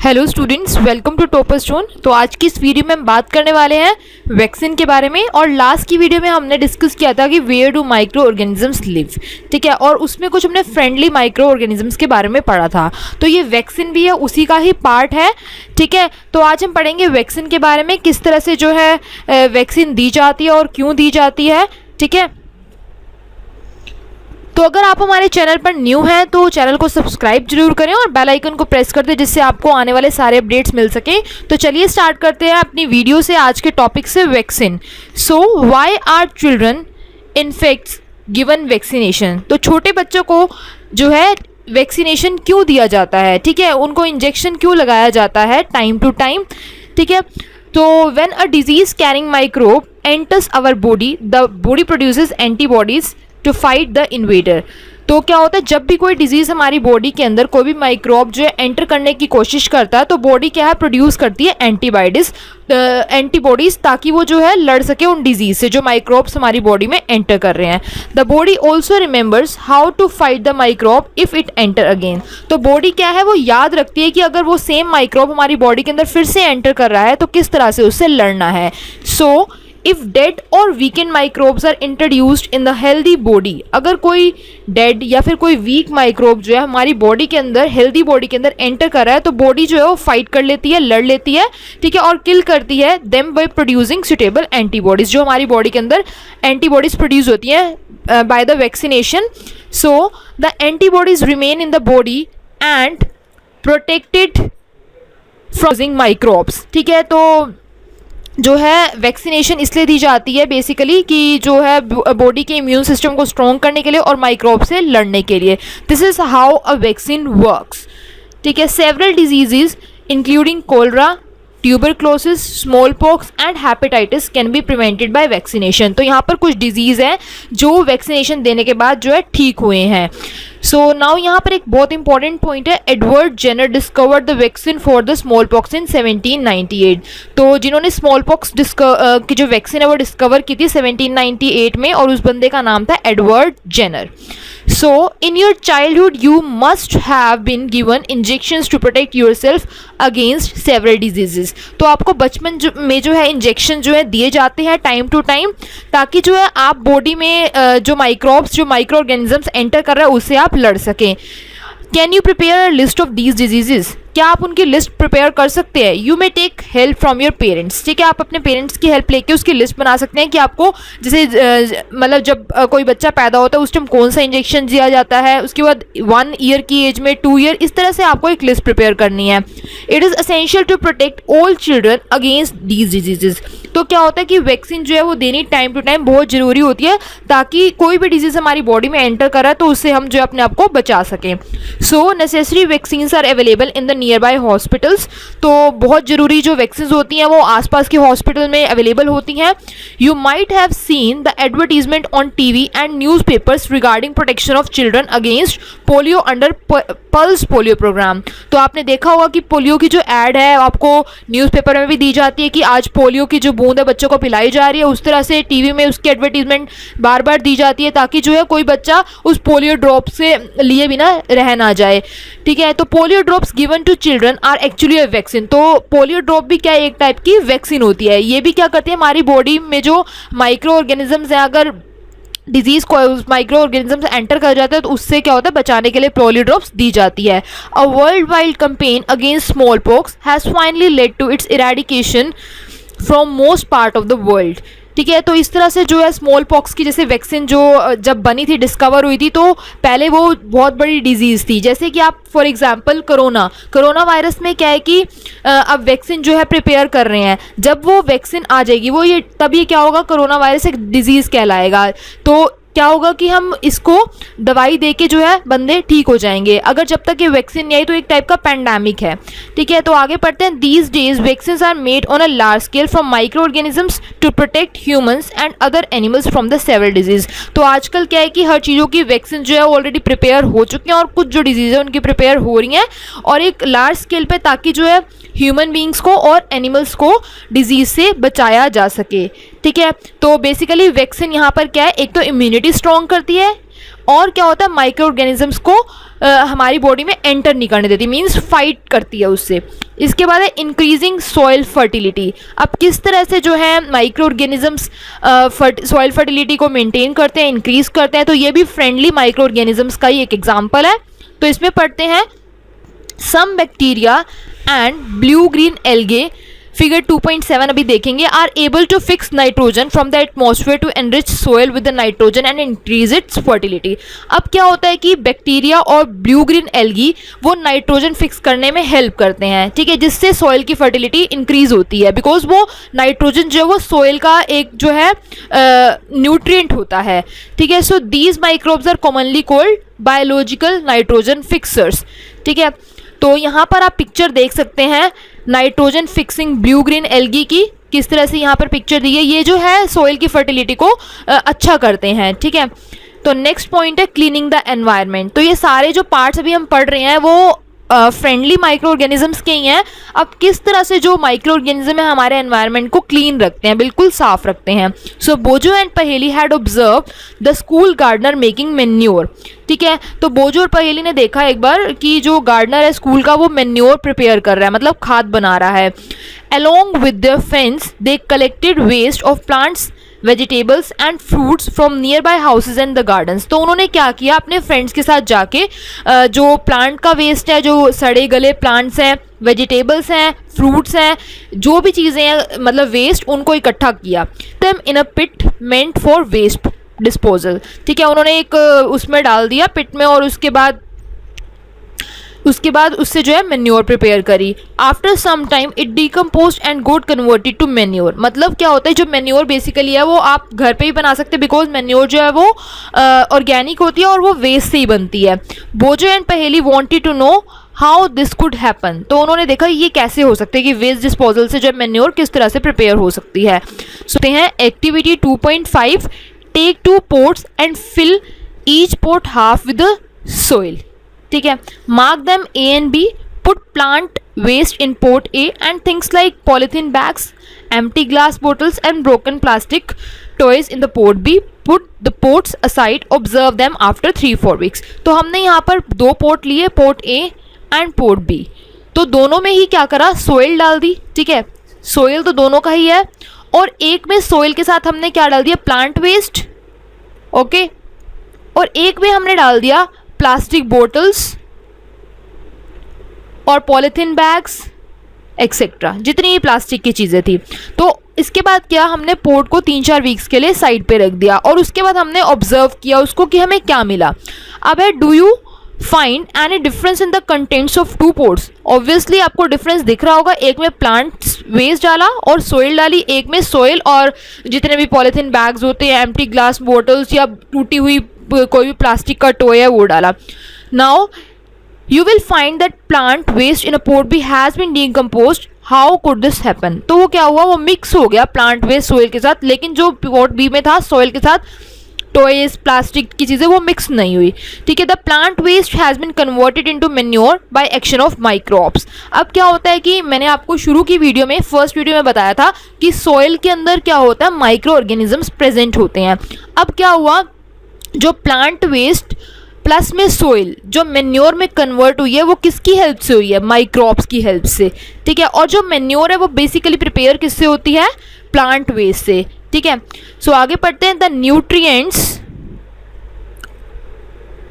Hello students, welcome to topper stone. तो आज की इस वीडियो में हम बात करने वाले हैं वैक्सीन के बारे में। और लास्ट की वीडियो में हमने डिस्कस किया था कि where do micro organisms live, ठीक है, और उसमें कुछ हमने फ्रेंडली माइक्रो ऑर्गेनिजम्स के बारे में पढ़ा था। तो ये वैक्सीन भी है, उसी का ही पार्ट है, ठीक है। तो आज हम पढ़ेंगे वैक्सीन के बारे में, किस तरह से जो है वैक्सीन दी जाती है और क्यों दी जाती है, ठीक है। तो अगर आप हमारे चैनल पर न्यू हैं तो चैनल को सब्सक्राइब जरूर करें और बेल आइकन को प्रेस कर दें, जिससे आपको आने वाले सारे अपडेट्स मिल सकें। तो चलिए स्टार्ट करते हैं अपनी वीडियो से, आज के टॉपिक से, vaccine. So why are children infants given vaccination. तो छोटे बच्चों को जो है वैक्सीनेशन क्यों दिया जाता है, ठीक है, उनको इंजेक्शन क्यों लगाया जाता है टाइम टू टाइम, ठीक है। तो when a disease carrying microbe enters our body, the body produces antibodies to fight the invader. तो क्या होता है, जब भी कोई डिजीज़ हमारी बॉडी के अंदर, कोई भी माइक्रोब जो है एंटर करने की कोशिश करता है, तो बॉडी क्या है, प्रोड्यूस करती है एंटीबॉडीज, ताकि वो जो है लड़ सके उन डिजीज से जो माइक्रोब्स हमारी बॉडी में एंटर कर रहे हैं। The body also remembers how to fight the microbe if it enter again. तो बॉडी क्या है, वो याद रखती है कि अगर वो सेम माइक्रोब हमारी बॉडी के अंदर फिर से एंटर कर रहा है तो किस तरह से उससे लड़ना है। So if dead or weakened microbes are introduced in the healthy body, अगर कोई डेड या फिर कोई वीक माइक्रोब जो है हमारी बॉडी के अंदर, हेल्दी बॉडी के अंदर एंटर कर रहा है, तो बॉडी जो है वो फाइट कर लेती है, लड़ लेती है, ठीक है, और किल करती है them by producing suitable antibodies. जो हमारी बॉडी के अंदर एंटीबॉडीज प्रोड्यूस होती हैं by the vaccination. So the antibodies remain in the body and protected from microbes, ठीक है। तो जो है वैक्सीनेशन इसलिए दी जाती है बेसिकली कि जो है बॉडी के इम्यून सिस्टम को स्ट्रॉन्ग करने के लिए और माइक्रोब से लड़ने के लिए। This is how a vaccine works, ठीक है। Several diseases including cholera, tuberculosis, small pox and hepatitis can be prevented by vaccination. तो यहाँ पर कुछ डिजीज़ हैं जो वैक्सीनेशन देने के बाद जो है ठीक हुए हैं। सो नाउ यहाँ पर एक बहुत इंपॉर्टेंट पॉइंट है, Edward Jenner discovered the vaccine for the smallpox in 1798। तो जिन्होंने स्मॉल पॉक्स की जो वैक्सीन है वो डिस्कवर की थी 1798 में, और उस बंदे का नाम था Edward Jenner. So in your childhood you must have been given injections to protect yourself against several diseases. तो आपको बचपन में जो है इंजेक्शन जो है दिए जाते हैं टाइम टू टाइम, ताकि जो है आप बॉडी में जो माइक्रोब्स, जो माइक्रो ऑर्गेनिजम्स एंटर कर रहे हैं उससे आप लड़ सकें। Can you prepare a list of these diseases. क्या आप उनकी लिस्ट प्रिपेयर कर सकते हैं। You may take help from your parents, ठीक है, आप अपने पेरेंट्स की हेल्प लेके उसकी लिस्ट बना सकते हैं कि आपको जैसे मतलब जब कोई बच्चा पैदा होता है उस टाइम कौन सा इंजेक्शन दिया जाता है, उसके बाद 1 ईयर की एज में, 2 ईयर, इस तरह से आपको एक लिस्ट प्रिपेयर करनी है। It is essential to protect all children against these diseases. तो क्या होता है कि वैक्सीन जो है वो देनी टाइम टू टाइम बहुत ज़रूरी होती है, ताकि कोई भी डिजीज़ हमारी बॉडी में एंटर कर रहा है तो उससे हम जो है अपने आप को बचा सकें। So necessary vaccines are available in the nearby hospitals. तो बहुत ज़रूरी जो वैक्सीन होती हैं वो आसपास के हॉस्पिटल में अवेलेबल होती हैं। You might have seen the advertisement on TV and newspapers regarding protection of children against polio under pulse polio programme. तो आपने देखा होगा कि पोलियो की जो ऐड है आपको न्यूज़पेपर में भी दी जाती है कि आज पोलियो की जो बूंद है बच्चों को पिलाई जा रही है, उस तरह से टीवी में उसकी एडवर्टीजमेंट बार बार दी जाती है, ताकि जो है कोई बच्चा उस पोलियो ड्रॉप से लिए बिना रह ना जाए, ठीक है। तो polio drops given to children are actually a vaccine. तो पोलियो ड्रॉप भी क्या एक टाइप की वैक्सीन होती है। ये भी क्या करती है, हमारी बॉडी में जो माइक्रो ऑर्गेनिजम्स हैं, अगर डिजीज़ को माइक्रो ऑर्गेनिजम्स एंटर कर जाता है तो उससे क्या होता है, बचाने के लिए पोलियो ड्रॉप्स दी जाती है। A worldwide campaign against small pox has finally led to its eradication from most part of the world, ठीक है। तो इस तरह से जो है स्मॉल पॉक्स की जैसे वैक्सीन जो जब बनी थी, डिस्कवर हुई थी, तो पहले वो बहुत बड़ी डिजीज़ थी। जैसे कि आप फॉर एग्जांपल कोरोना वायरस में क्या है कि अब वैक्सीन जो है प्रिपेयर कर रहे हैं। जब वो वैक्सीन आ जाएगी वो तब ये क्या होगा, कोरोना वायरस एक डिजीज़ कहलाएगा। तो क्या होगा कि हम इसको दवाई देके जो है बंदे ठीक हो जाएंगे। अगर जब तक ये वैक्सीन नहीं आई तो एक टाइप का पैंडेमिक है, ठीक है। तो आगे पढ़ते हैं। These days vaccine are made on a large scale from micro organisms to protect humans and other animals from the several disease. तो आजकल क्या है कि हर चीज़ों की वैक्सीन जो है ऑलरेडी प्रिपेयर हो चुकी हैं, और कुछ जो डिजीज़ है उनकी प्रिपेयर हो रही हैं, और एक लार्ज स्केल पे, ताकि जो है ह्यूमन बींग्स को और एनिमल्स को डिजीज़ से बचाया जा सके, ठीक है। तो बेसिकली वैक्सीन यहाँ पर क्या है, एक तो इम्यूनिटी स्ट्रॉन्ग करती है, और क्या होता है माइक्रो ऑर्गेनिजम्स को हमारी बॉडी में एंटर नहीं करने देती, मीन्स फाइट करती है उससे। इसके बाद है इंक्रीजिंग सॉइल फर्टिलिटी। अब किस तरह से जो है माइक्रो ऑर्गेनिजम्स सॉइल फर्टिलिटी को मेंटेन करते हैं, इंक्रीज करते हैं, तो ये भी फ्रेंडली माइक्रो ऑर्गेनिजम्स का ही एक एग्जाम्पल है। तो इसमें पढ़ते हैं some bacteria and blue green algae, figure 2.7 अभी देखेंगे, are able to fix nitrogen from the atmosphere to enrich soil with the nitrogen and increase its fertility. अब क्या होता है कि बैक्टीरिया और ब्लू ग्रीन एल्गी वो नाइट्रोजन फिक्स करने में हेल्प करते हैं, ठीक है, जिससे सोयल की फर्टिलिटी इंक्रीज होती है, बिकॉज वो नाइट्रोजन जो है वो सोयल का एक जो है न्यूट्रिएंट होता है, ठीक है। So these microbes are commonly called biological nitrogen fixers, ठीक है। तो यहाँ पर आप पिक्चर देख सकते हैं nitrogen fixing blue green algae की, किस तरह से यहाँ पर पिक्चर दी है, ये जो है सोइल की फर्टिलिटी को अच्छा करते हैं, ठीक है। तो नेक्स्ट पॉइंट है क्लीनिंग द एनवायरनमेंट। तो ये सारे जो पार्ट्स अभी हम पढ़ रहे हैं वो फ्रेंडली माइक्रो ऑर्गेनिजम्स के ही हैं। अब किस तरह से जो माइक्रो ऑर्गेनिज्म है हमारे एनवायरनमेंट को क्लीन रखते हैं, बिल्कुल साफ रखते हैं। सो Boojho and Paheli had observe the school gardener making manure, ठीक है। तो बोजो और पहेली ने देखा एक बार कि जो गार्डनर है स्कूल का वो मेन्योर प्रिपेयर कर रहा है, मतलब खाद बना रहा है। Along with their friends they collected waste of plants, vegetables and fruits from nearby houses and the gardens. तो उन्होंने क्या किया, अपने फ्रेंड्स के साथ जाके जो प्लांट का वेस्ट है, जो सड़े गले प्लांट्स हैं, वेजिटेबल्स हैं, फ्रूट्स हैं, जो भी चीज़ें हैं मतलब वेस्ट, उनको इकट्ठा किया। तब इन अ पिट मेंट फॉर वेस्ट डिस्पोजल, ठीक है। उन्होंने एक उसमें डाल दिया पिट में, और उसके बाद उससे जो है मेन्योर प्रिपेयर करी। After some time it decompose and got converted to manure. मतलब क्या होता है, जो मेन्योर बेसिकली है वो आप घर पे ही बना सकते हैं, बिकॉज मेन्योर जो है वो ऑर्गेनिक होती है और वो वेस्ट से ही बनती है। Boojho and Paheli wanted to know how this could happen. तो उन्होंने देखा ये कैसे हो सकता है कि वेस्ट डिस्पोजल से जो मेन्योर किस तरह से प्रिपेयर हो सकती है। सुनते हैं activity 2.5, take 2 pots and fill each pot half with soil, ठीक है। Mark them A and B, put plant waste in pot A and things like polythene bags, empty glass bottles and broken plastic toys in the pot B, put the pots aside, observe them after 3-4 weeks. तो हमने यहाँ पर 2 pot लिए, pot A and pot B. तो दोनों में ही क्या करा, सोइल डाल दी, ठीक है। सोइल तो दोनों का ही है, और एक में सोइल के साथ हमने क्या डाल दिया, प्लांट वेस्ट, ओके, और एक में हमने डाल दिया प्लास्टिक बोटल्स और पॉलिथीन बैग्स एक्सेट्रा, जितनी भी प्लास्टिक की चीज़ें थी। तो इसके बाद क्या, हमने पोर्ट को 3-4 वीक्स के लिए साइड पे रख दिया, और उसके बाद हमने ऑब्जर्व किया उसको कि हमें क्या मिला। अब है do you find any difference in the contents of 2 ports. Obviously आपको डिफरेंस दिख रहा होगा, एक में प्लांट वेस्ट डाला और सोइल डाली, एक में सोइल और जितने भी पॉलिथीन बैग्स होते हैं, एम्प्टी ग्लास बोटल्स या टूटी हुई कोई भी प्लास्टिक का टॉय है वो डाला। Now you will find that plant waste in a pot B has been decomposed, how could this happen. तो वो क्या हुआ, वो मिक्स हो गया प्लांट वेस्ट सोइल के साथ, लेकिन जो पोर्ट बी में था सोइल के साथ टॉयज प्लास्टिक की चीज़ें वो मिक्स नहीं हुई, ठीक है। The plant waste has been converted into manure by action of microbes. अब क्या होता है कि मैंने आपको शुरू की वीडियो में, फर्स्ट वीडियो में बताया था कि सोइल के अंदर क्या होता है, माइक्रो ऑर्गेनिजम्स प्रेजेंट होते हैं। अब क्या हुआ, जो प्लांट वेस्ट प्लस में सोइल जो मेन्योर में कन्वर्ट हुई है वो किसकी हेल्प से हुई है, माइक्रोब्स की हेल्प से, ठीक है। और जो मेन्योर है वो बेसिकली प्रिपेयर किससे होती है, प्लांट वेस्ट से, ठीक है। सो आगे पढ़ते हैं, the nutrients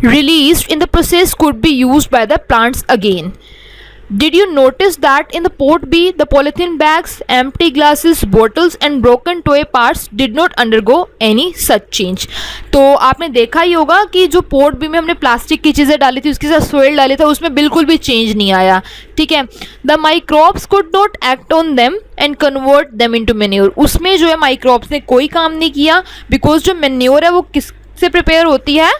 released in the process could be used by the plants again. Did you notice that in the pot B, the polythene bags, empty glasses, bottles and broken toy parts did not undergo any such change? तो आपने देखा ही होगा कि जो port B में हमने plastic की चीज़ें डाली थी, उसके साथ सोइल डाली था, उसमें बिल्कुल भी चेंज नहीं आया, ठीक है। The microbes could not act on them and convert them into manure. उसमें जो है माइक्रोब्स ने कोई काम नहीं किया, बिकॉज जो मेन्योर है वो किससे प्रिपेयर होती है,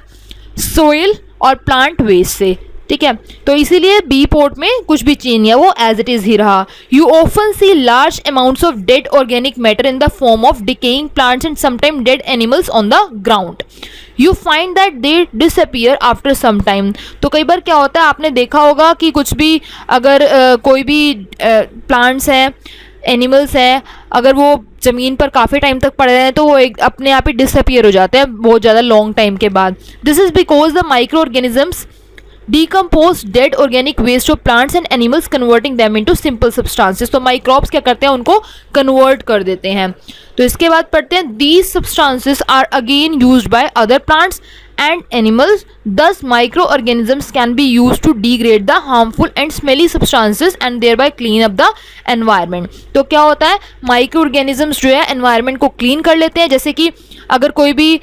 सोइल और प्लांट वेस्ट से, ठीक है। तो इसीलिए बी पोर्ट में कुछ भी चेंज नहीं है, वो एज इट इज ही रहा। You often see large amounts of dead organic matter in the form of decaying plants and sometime dead animals on the ground. You find that they disappear after some time. तो कई बार क्या होता है, आपने देखा होगा कि कुछ भी अगर कोई भी प्लांट्स हैं, एनिमल्स हैं, अगर वो ज़मीन पर काफ़ी टाइम तक पड़े हैं तो वो एक अपने आप ही डिसअपियर हो जाते हैं बहुत ज़्यादा लॉन्ग टाइम के बाद। This is because the micro organisms decompose dead organic waste of plants and animals converting them into simple substances. तो माइक्रोब्स क्या करते हैं, उनको कन्वर्ट कर देते हैं। तो इसके बाद पढ़ते हैं these substances are again used by other plants and animals, thus microorganisms can be used to degrade the harmful and smelly substances and thereby clean up the environment। तो क्या होता है, माइक्रो ऑर्गेनिजम्स जो है एनवायरनमेंट को clean कर लेते हैं। जैसे कि अगर कोई भी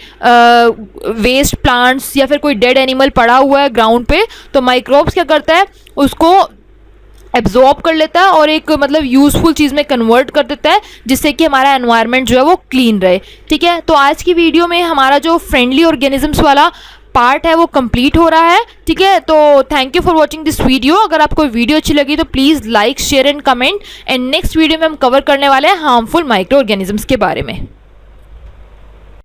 वेस्ट प्लांट्स या फिर कोई डेड एनिमल पड़ा हुआ है ग्राउंड पे, तो माइक्रोब्स क्या करता है, उसको एब्जॉर्ब कर लेता है और एक मतलब यूज़फुल चीज़ में कन्वर्ट कर देता है, जिससे कि हमारा एनवायरनमेंट जो है वो क्लीन रहे। ठीक है, तो आज की वीडियो में हमारा जो फ्रेंडली ऑर्गेनिजम्स वाला पार्ट है वो कंप्लीट हो रहा है। ठीक है, तो thank you for watching this video. अगर आपको वीडियो अच्छी लगी तो please like share and comment. And next video में हम कवर करने वाले हैं हार्मफुल माइक्रो ऑर्गेनिजम्स के बारे में।